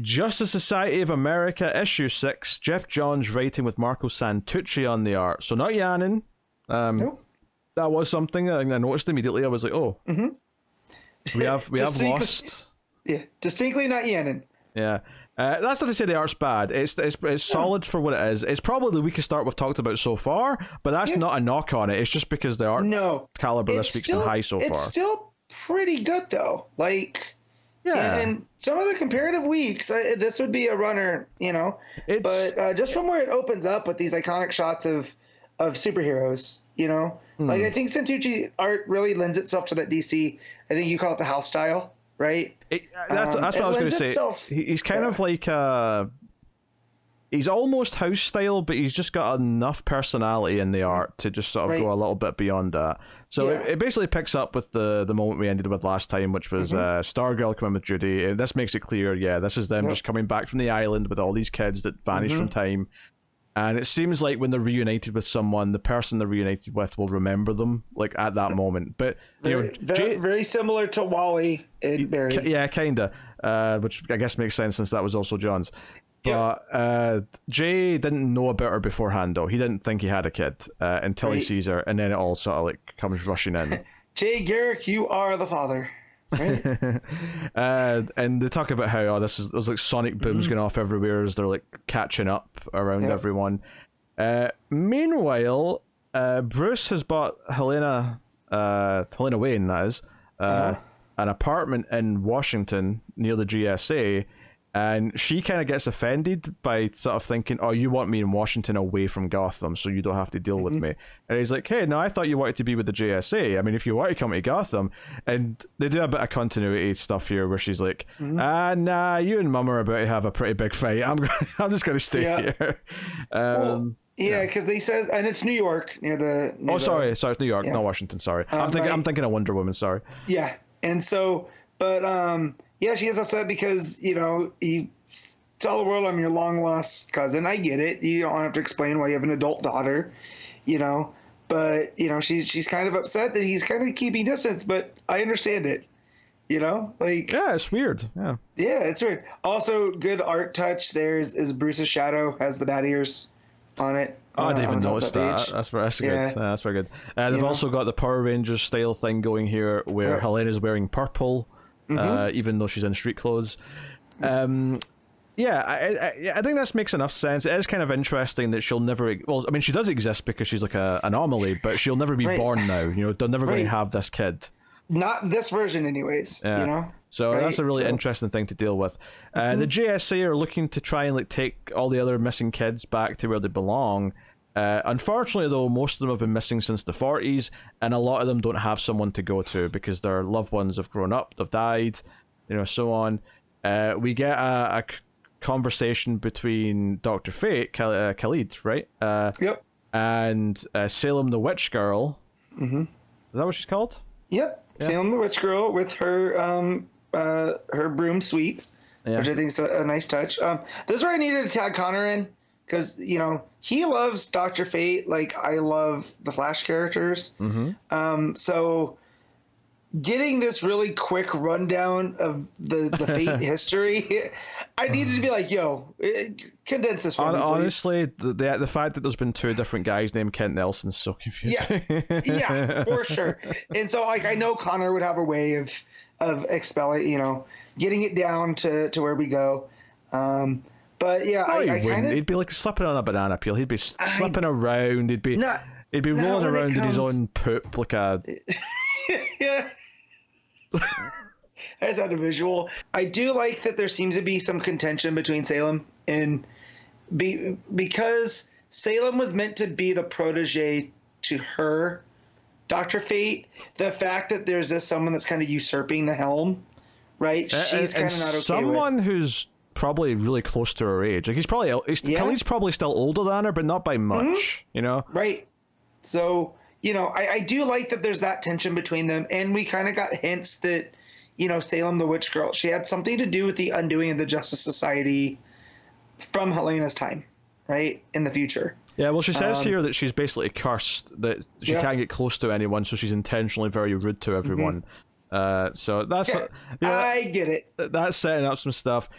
Justice Society of America, issue 6. Geoff Johns writing with Marco Santucci on the art. So not Yannin. Nope. That was something I noticed immediately. I was like, oh, we have lost. Yeah, distinctly not Yannin. Yeah. That's not to say the art's bad. It's solid for what it is. It's probably the weakest art we've talked about so far, but that's not a knock on it. It's just because the art caliber this week's been high so far. It's still pretty good, though. Like, and some of the comparative weeks, this would be a runner, but just from where it opens up with these iconic shots of superheroes, like I think Santucci art really lends itself to that DC. I think you call it the house style. Right. That's what I was going to say. He's kind of like he's almost house style, but he's just got enough personality in the art to just sort of go a little bit beyond that. So it basically picks up with the moment we ended with last time, which was Stargirl coming with Judy. And this makes it clear, this is them just coming back from the island with all these kids that vanished from time. And it seems like when they're reunited with someone, the person they're reunited with will remember them, like, at that moment. But, very similar to Wally and Barry. Yeah, kind of. Which I guess makes sense since that was also John's. But Jay didn't know about her beforehand, though. He didn't think he had a kid until he sees her, and then it all sort of, like, comes rushing in. Jay Garrick, you are the father. Right. And they talk about how there's like sonic booms going off everywhere as they're like catching up around everyone. Meanwhile, Bruce has bought Helena Wayne, that is, an apartment in Washington near the GSA, and she kind of gets offended by sort of thinking, oh, you want me in Washington away from Gotham so you don't have to deal with me. And he's like, hey, no, I thought you wanted to be with the GSA. I mean, if you want to come to Gotham. And they do a bit of continuity stuff here where she's like, nah, you and Mum are about to have a pretty big fight. I'm just going to stay here. Because they said, and it's New York near the... sorry, it's New York, not Washington, sorry. I'm thinking of Wonder Woman, sorry. Yeah, and so, but... she gets upset because, you tell the world I'm your long-lost cousin. I get it. You don't have to explain why you have an adult daughter, But, she's kind of upset that he's kind of keeping distance, but I understand it, Like... Yeah, it's weird. Yeah, it's weird. Also, good art touch there is Bruce's shadow has the bat ears on it. Oh, I didn't even notice that. That's good. That's very good. They've also got the Power Rangers style thing going here where Helena's wearing purple. Even though she's in street clothes. I think this makes enough sense. It is kind of interesting that she'll never... Well, I mean, she does exist because she's like an anomaly, but she'll never be born now. They're never going to have this kid. Not this version anyways, So that's a really interesting thing to deal with. The GSA are looking to try and like take all the other missing kids back to where they belong. Unfortunately, though, most of them have been missing since the 40s, and a lot of them don't have someone to go to because their loved ones have grown up, they've died, so on. We get a conversation between Dr. Fate, Khalid, right? And Salem the Witch Girl. Is that what she's called? Yep. Yeah. Salem the Witch Girl with her her broom sweep, which I think is a nice touch. This is where I needed to tag Connor in. Because, he loves Dr. Fate like I love the Flash characters. So getting this really quick rundown of the Fate history, I needed to be like, yo, condense this for me, honestly, the fact that there's been two different guys named Kent Nelson's so confusing. Yeah, for sure. And so, like, I know Connor would have a way of expelling, getting it down to where we go. But yeah, I kind of... He'd be like slipping on a banana peel. He'd be slipping around. He'd be rolling around in his own poop like a... Yeah. I just had a visual. I do like that there seems to be some contention between Salem and... because Salem was meant to be the protege to her, Dr. Fate. The fact that there's someone that's kind of usurping the helm, right? She's kind of not okay someone with. Who's probably really close to her age. Like Khalid's probably still older than her, but not by much, Right. So, I do like that there's that tension between them, and we kind of got hints that, Salem the Witch Girl, she had something to do with the undoing of the Justice Society from Helena's time, right? In the future. Yeah, well, she says here that she's basically cursed, that she can't get close to anyone, so she's intentionally very rude to everyone. So that's I get it. That's setting up some stuff.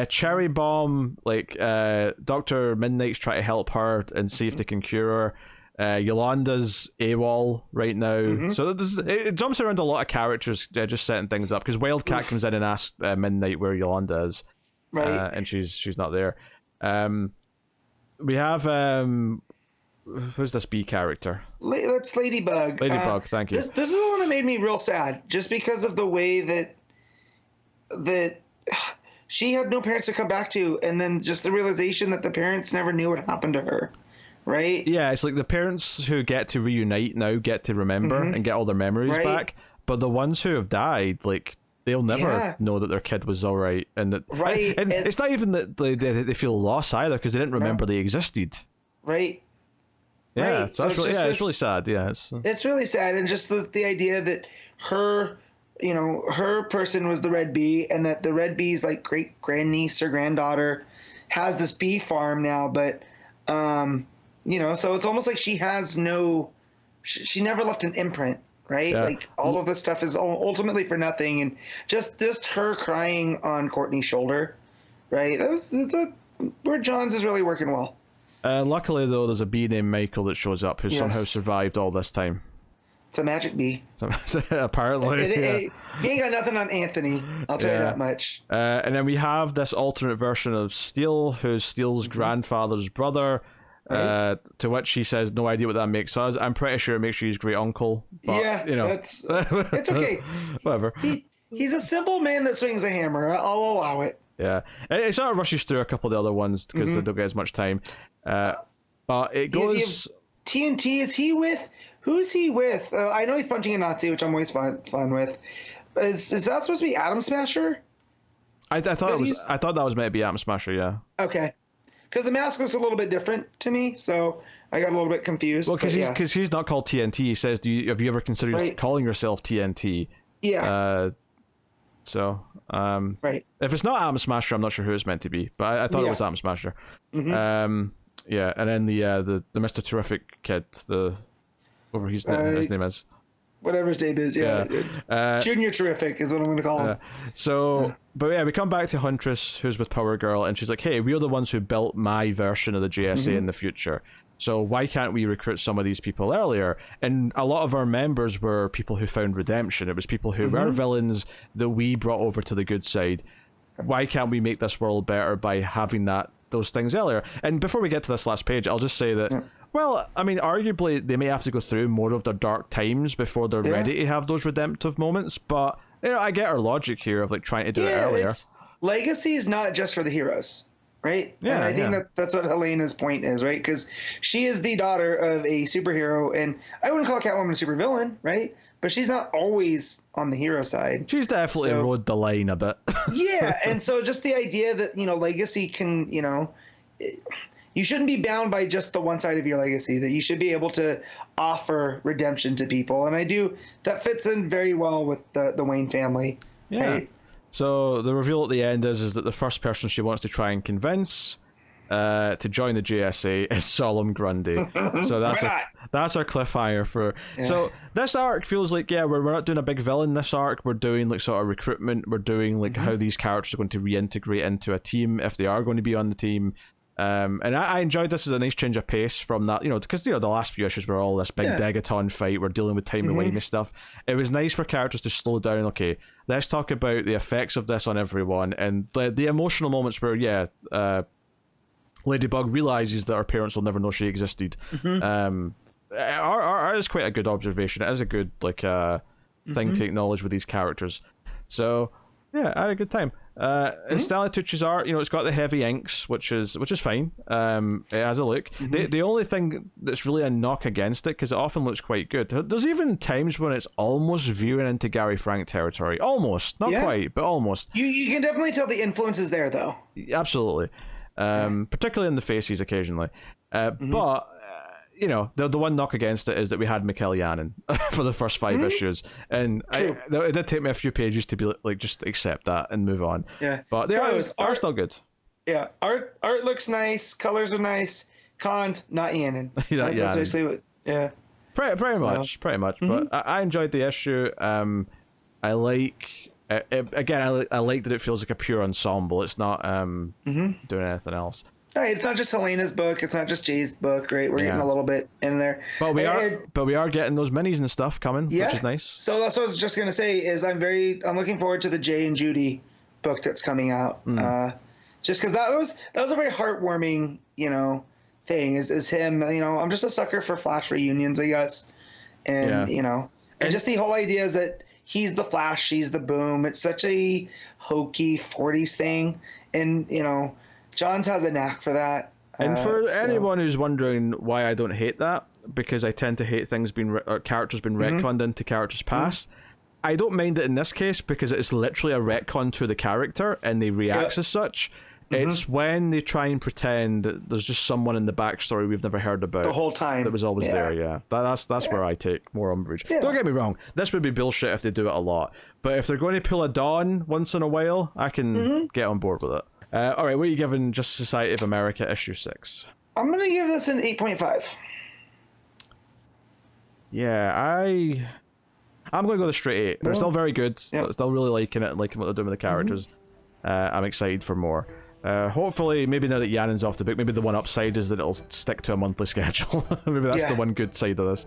Cherry Bomb, like Dr. Midnight's trying to help her and see if they can cure her. Yolanda's AWOL right now, so it jumps around a lot of characters, just setting things up. Because Wildcat comes in and asks Midnight where Yolanda is, right? And she's not there. We have who's this B character? That's Ladybug. Ladybug, thank you. This is the one that made me real sad, just because of the way that she had no parents to come back to, and then just the realization that the parents never knew what happened to her. Right? Yeah, it's like the parents who get to reunite now get to remember and get all their memories back, but the ones who have died, like, they'll never know that their kid was all right, and that and it's not even that they feel lost either, because they didn't remember they existed. Right. Yeah, right. so it's really sad. Yeah, it's really sad, and just the idea that her person was the Red Bee, and that the Red Bee's like great grandniece or granddaughter has this bee farm now, but so it's almost like she has she never left an imprint, right? Yeah. Like all of this stuff is ultimately for nothing, and just her crying on Courtney's shoulder, right? Where John's is really working well. Luckily, though, there's a bee named Michael that shows up who somehow survived all this time. It's a magic bee. Apparently. He ain't got nothing on Anthony, I'll tell you that much. And then we have this alternate version of Steel, who's Steel's grandfather's brother, to which he says, no idea what that makes us. I'm pretty sure it makes you his great uncle. But, it's okay. Whatever. He's a simple man that swings a hammer. I'll allow it. Yeah. It sort of rushes through a couple of the other ones because they don't get as much time. But it goes... TNT, who's he with? I know he's punching a Nazi, which I'm always fun with. Is that supposed to be Atom Smasher? I thought that was meant to be Atom Smasher, yeah. Okay. Because the mask looks a little bit different to me, so I got a little bit confused. Well, because he's not called TNT. He says, have you ever considered calling yourself TNT? Yeah. Right. If it's not Atom Smasher, I'm not sure who it's meant to be, but I thought it was Atom Smasher. Yeah, and then the Mr. Terrific kid, whatever his name is. Whatever his name is, yeah. Junior Terrific is what I'm going to call him. But yeah, we come back to Huntress, who's with Power Girl, and she's like, hey, we're the ones who built my version of the JSA in the future. So why can't we recruit some of these people earlier? And a lot of our members were people who found redemption. It was people who were villains that we brought over to the good side. Why can't we make this world better by having those things earlier? And before we get to this last page, I'll just say that, well, I mean, arguably they may have to go through more of their dark times before they're ready to have those redemptive moments, but I get our logic here of like trying to do it earlier. Legacy is not just for the heroes, right? Yeah, and I think that's what Helena's point is, right? Because she is the daughter of a superhero, and I wouldn't call Catwoman a supervillain, right? But she's not always on the hero side. She's definitely rode the line a bit. Yeah, and so just the idea that, Legacy can, you shouldn't be bound by just the one side of your legacy, that you should be able to offer redemption to people. And that fits in very well with the Wayne family. Yeah. Right? So the reveal at the end is that the first person she wants to try and convince to join the JSA is Solemn Grundy. So that's our cliffhanger for. Yeah. So this arc feels like we're not doing a big villain this arc. We're doing like sort of recruitment. We're doing like how these characters are going to reintegrate into a team if they are going to be on the team. And I enjoyed this as a nice change of pace from that, because the last few issues were all this big Degaton fight. We're dealing with time-wimey stuff. It was nice for characters to slow down. Okay, let's talk about the effects of this on everyone and the emotional moments where Ladybug realizes that her parents will never know she existed. Art is quite a good observation. It is a good thing to acknowledge with these characters. So yeah, I had a good time. And Stanley Tucci's art, it's got the heavy inks, which is fine. It has a look. The only thing that's really a knock against it, because it often looks quite good, there's even times when it's almost veering into Gary Frank territory. Almost, not quite, but almost. You can definitely tell the influence is there, though. Absolutely. Particularly in the faces occasionally. But the one knock against it is that we had Mikkel Yanin for the first 5 issues, and it did take me a few pages to be like just accept that and move on. Yeah, but the art's still good. Yeah, art looks nice, colors are nice. Cons, not Yanin. That's basically what. Yeah, pretty much. But I enjoyed the issue. I like. Again, I like that it feels like a pure ensemble. It's not doing anything else. Right, it's not just Helena's book. It's not just Jay's book. Right, we're getting a little bit in there. But we are getting those minis and stuff coming, which is nice. So that's what I was just gonna say. Is I'm looking forward to the Jay and Judy book that's coming out. Just because that was a very heartwarming, thing. Is him. I'm just a sucker for Flash reunions, I guess, and and just the whole idea is that he's the Flash, she's the Boom. It's such a hokey 40s thing, and Johns has a knack for that. And for anyone who's wondering why I don't hate that, because I tend to hate things characters being retconned into characters past. I don't mind it in this case because it's literally a retcon to the character and they react as such. It's when they try and pretend that there's just someone in the backstory we've never heard about the whole time that was always there. Yeah, that's where I take more umbrage. Don't get me wrong, this would be bullshit if they do it a lot, but if they're going to pull a Dawn once in a while, I can get on board with it. All right, what are you giving Justice Society of America issue 6? I'm gonna give this an 8.5. Yeah, I'm going to go the straight 8. They're still very good. Still really liking it, liking what they're doing with the characters. I'm excited for more. Hopefully, maybe now that Yannen's off the book, maybe the one upside is that it'll stick to a monthly schedule. Maybe that's the one good side of this.